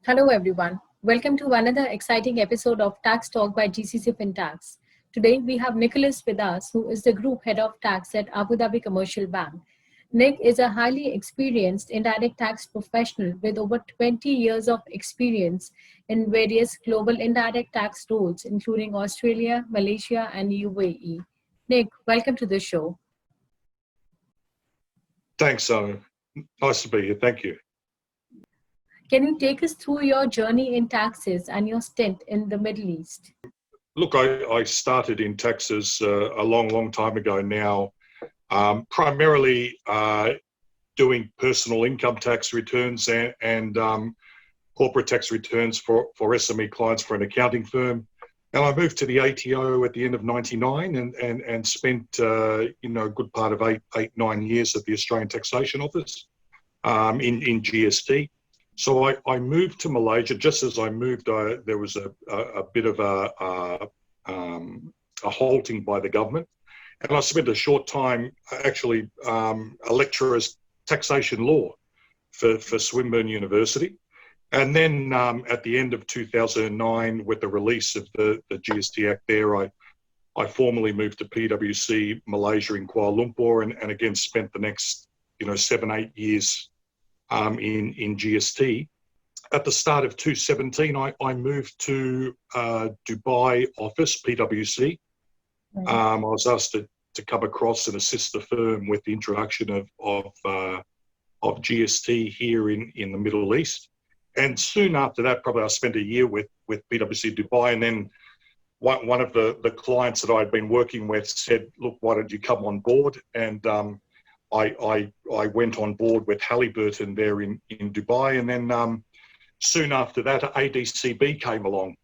Hello everyone. Welcome to another exciting episode of Tax Talk by GCC FinTax. Today we have Nicolaos with us, who is the Group Head of Tax at Abu Dhabi Commercial Bank. Nick is a highly experienced indirect tax professional with over 20 years of experience in various global indirect tax roles, including Australia, Malaysia, and UAE. Nick, welcome to the show. Thanks, Anu. Nice to be here. Thank you. Can you take us through your journey in taxes and your stint in the Middle East? Look, I started in taxes a long time ago now, primarily doing personal income tax returns and corporate tax returns for SME clients for an accounting firm. And I moved to the ATO at the end of '99 and spent a good part of 9 years at the Australian Taxation Office in GST. So I moved to Malaysia. Just as I moved, there was a bit of a halting by the government. And I spent a short time actually a lecturer as taxation law for Swinburne University. And then at the end of 2009, with the release of the GST Act there, I formally moved to PwC Malaysia in Kuala Lumpur and again spent the next 7-8 years in GST. At the start of 2017, I moved to Dubai office, PwC. I was asked to come across and assist the firm with the introduction of GST here in the Middle East. And soon after that, probably I spent a year with PwC Dubai, and then one of the clients that I'd been working with said, "Look, why don't you come on board?" And I went on board with Halliburton there in Dubai, and then soon after that, ADCB came along,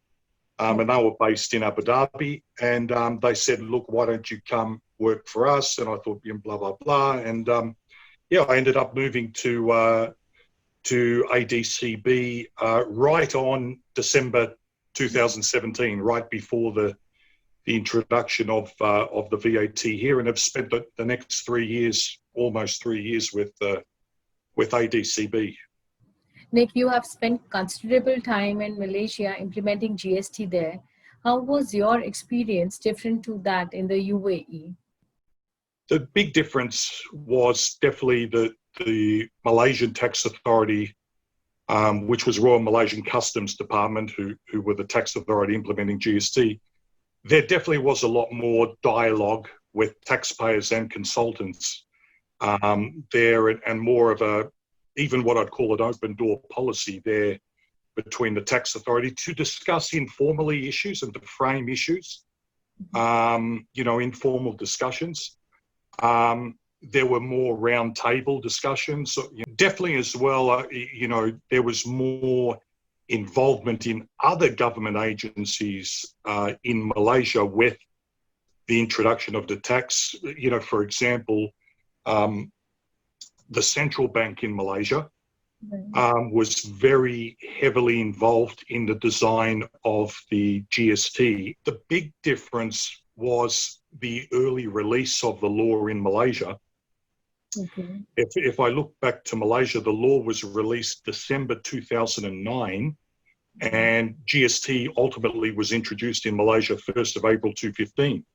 and they were based in Abu Dhabi, and they said, "Look, why don't you come work for us?" And I thought, blah blah blah, and I ended up moving to ADCB right on December 2017, right before the introduction of the VAT here, and have spent the next 3 years, almost 3 years, with ADCB. Nick, you have spent considerable time in Malaysia implementing GST there. How was your experience different to that in the UAE? The big difference was definitely the Malaysian Tax Authority, which was Royal Malaysian Customs Department, who were the tax authority implementing GST. There definitely was a lot more dialogue with taxpayers and consultants there, and more of even what I'd call an open door policy there between the tax authority to discuss informally issues and to frame issues, informal discussions. There were more round table discussions. So, definitely as well, there was more involvement in other government agencies in Malaysia with the introduction of the tax. For example, the central bank in Malaysia was very heavily involved in the design of the GST. The big difference was the early release of the law in Malaysia. Okay. If I look back to Malaysia, the law was released December 2009, and GST ultimately was introduced in Malaysia 1st of April 2015.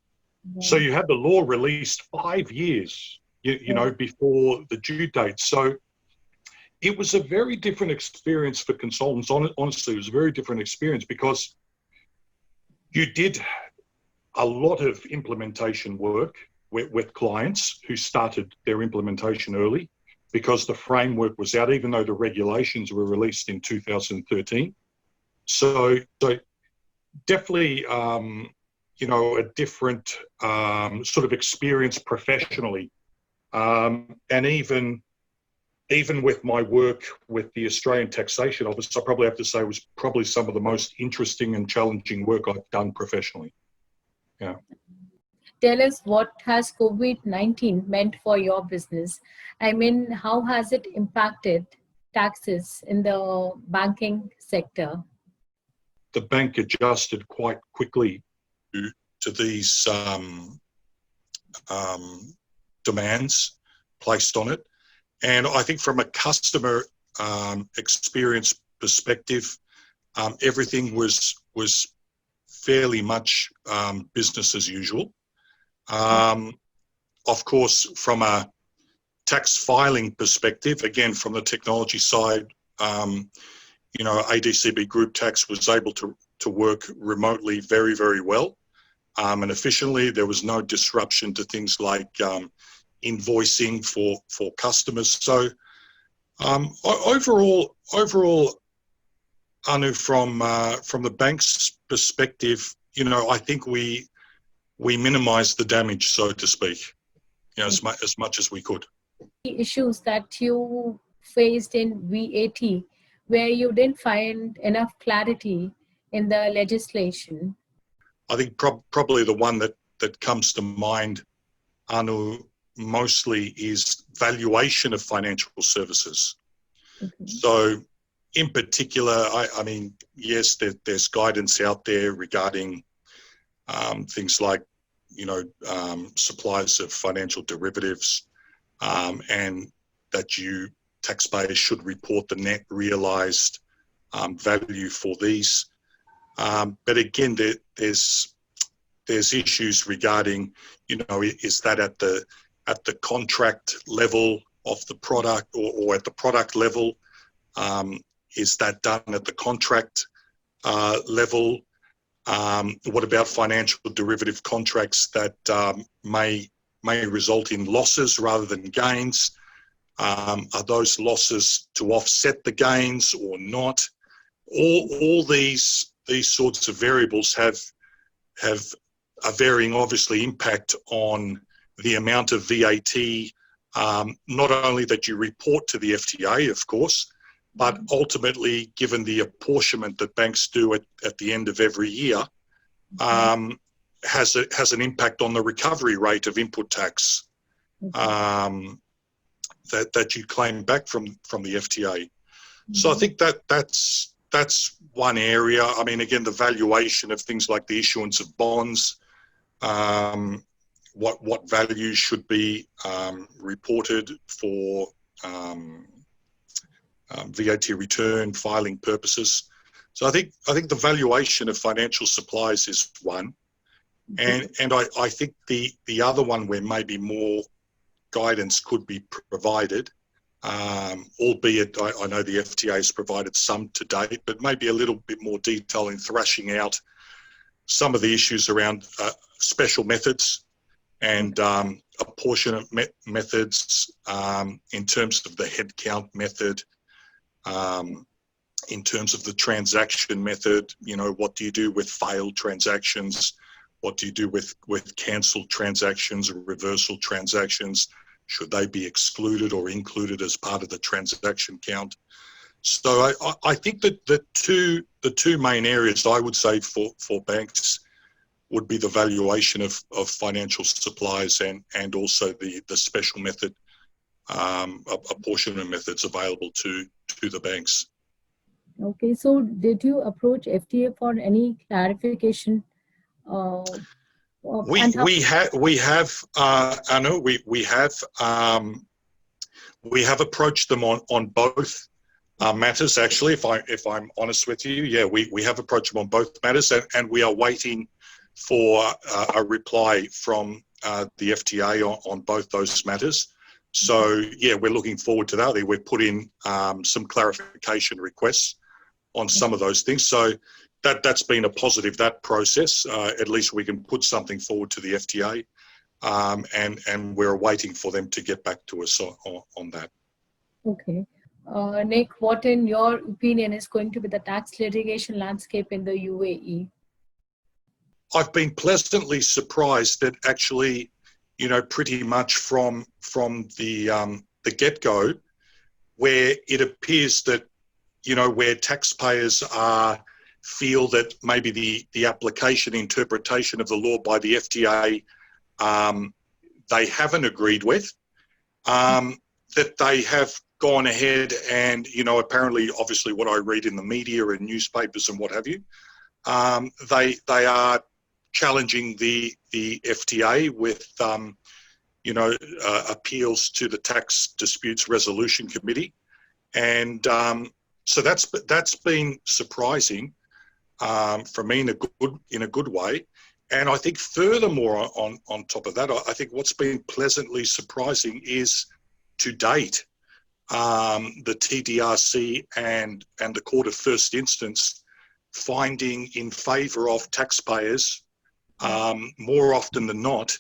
So you had the law released 5 years, before the due date. So it was a very different experience for consultants. Honestly, it was a very different experience because you did a lot of implementation work with clients who started their implementation early because the framework was out, even though the regulations were released in 2013. So definitely, a different sort of experience professionally. And even with my work with the Australian Taxation Office, I probably have to say it was probably some of the most interesting and challenging work I've done professionally. Yeah. Tell us, what has COVID-19 meant for your business? I mean, how has it impacted taxes in the banking sector? The bank adjusted quite quickly to these demands placed on it. And I think from a customer experience perspective, everything was fairly much business as usual. Of course, from a tax filing perspective, again, from the technology side, ADCB Group Tax was able to work remotely very, very well and efficiently. There was no disruption to things like invoicing for customers. So overall, Anu, from the bank's perspective, I think we minimised the damage, so to speak, as much as we could. Issues that you faced in VAT, where you didn't find enough clarity in the legislation? I think probably the one that comes to mind, Anu, mostly is valuation of financial services. Okay. So in particular, I mean, yes, there's guidance out there regarding things like, suppliers of financial derivatives, and that taxpayers should report the net realised value for these. But again, there's issues regarding, is that at the contract level of the product or at the product level? Is that done at the contract level? What about financial derivative contracts that may result in losses rather than gains? Are those losses to offset the gains or not? All these sorts of variables have a varying, obviously, impact on the amount of VAT, not only that you report to the FTA, of course, but ultimately, given the apportionment that banks do at the end of every year, has an impact on the recovery rate of input tax that you claim back from the FTA. So I think that's one area. I mean, again, the valuation of things like the issuance of bonds, what values should be reported for VAT return filing purposes. So I think the valuation of financial supplies is one, and I think the other one where maybe more guidance could be provided, albeit I know the FTA has provided some to date, but maybe a little bit more detail in thrashing out some of the issues around special methods and apportionment methods in terms of the headcount method, in terms of the transaction method. What do you do with failed transactions? What do you do with cancelled transactions or reversal transactions? Should they be excluded or included as part of the transaction count? So I think that the two main areas I would say for banks would be the valuation of financial supplies and also the special method apportionment methods available to the banks. Okay, so did you approach FTA for any clarification? We have Anu, we have approached them on both matters. Actually, if I'm honest with you, yeah, we have approached them on both matters, and we are waiting for a reply from the FTA on both those matters. So yeah, we're looking forward to that. We've put in some clarification requests on some of those things. So that's been a positive, that process. At least we can put something forward to the FTA, and we're waiting for them to get back to us on that. Okay. Nick, what in your opinion is going to be the tax litigation landscape in the UAE? I've been pleasantly surprised that actually, pretty much from the get-go, where it appears that, where taxpayers feel that maybe the application interpretation of the law by the FTA they haven't agreed with, that they have gone ahead and, apparently, obviously what I read in the media and newspapers and what have you, they are challenging the FTA with, appeals to the Tax Disputes Resolution Committee. And So that's been surprising for me in a good way. And I think furthermore on top of that, I think what's been pleasantly surprising is to date, the TDRC and the Court of First Instance finding in favour of taxpayers more often than not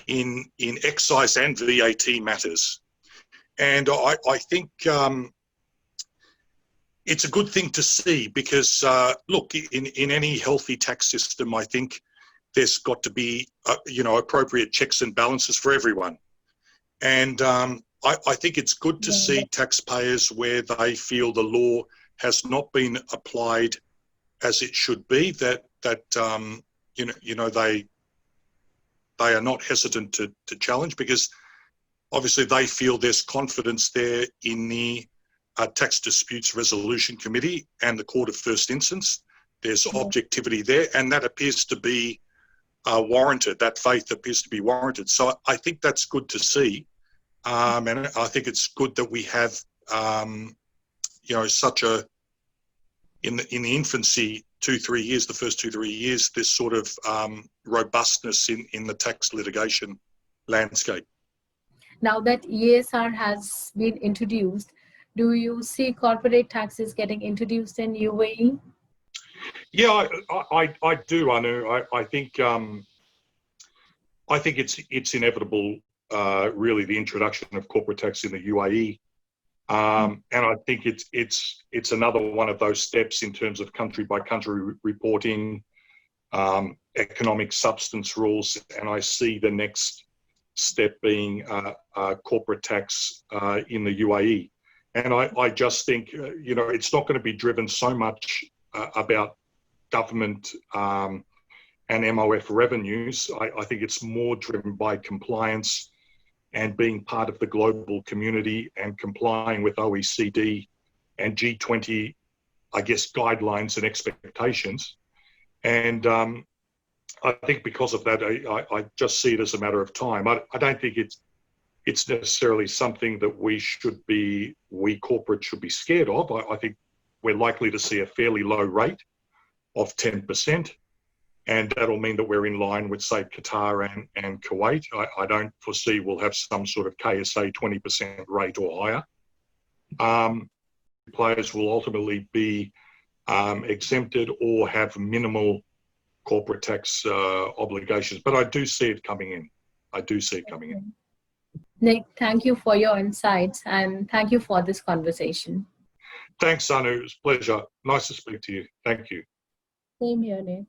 in excise and VAT matters. And I think it's a good thing to see because, look, in any healthy tax system, I think there's got to be, appropriate checks and balances for everyone. And I think it's good to see taxpayers where they feel the law has not been applied as it should be, that they are not hesitant to challenge, because obviously they feel there's confidence there in the Tax Disputes Resolution Committee and the Court of First Instance. There's objectivity there, and that appears to be warranted. That faith appears to be warranted. So I think that's good to see. And I think it's good that we have, such a, in the infancy, the first 2-3 years, this sort of robustness in the tax litigation landscape. Now that ESR has been introduced, do you see corporate taxes getting introduced in UAE? Yeah, I do, Anu. I think it's inevitable. Really, the introduction of corporate tax in the UAE, and I think it's another one of those steps in terms of country by country reporting, economic substance rules, and I see the next step being corporate tax in the UAE. And I just think it's not going to be driven so much about government and MOF revenues. I think it's more driven by compliance and being part of the global community and complying with OECD and G20, I guess, guidelines and expectations. And I think because of that, I just see it as a matter of time. I don't think it's necessarily something that we corporate should be scared of. I think we're likely to see a fairly low rate of 10%. And that'll mean that we're in line with, say, Qatar and Kuwait. I don't foresee we'll have some sort of KSA 20% rate or higher. Players will ultimately be exempted or have minimal corporate tax obligations. But I do see it coming in. Nick, thank you for your insights and thank you for this conversation. Thanks, Anu. It was a pleasure. Nice to speak to you. Thank you. Same here, Nick.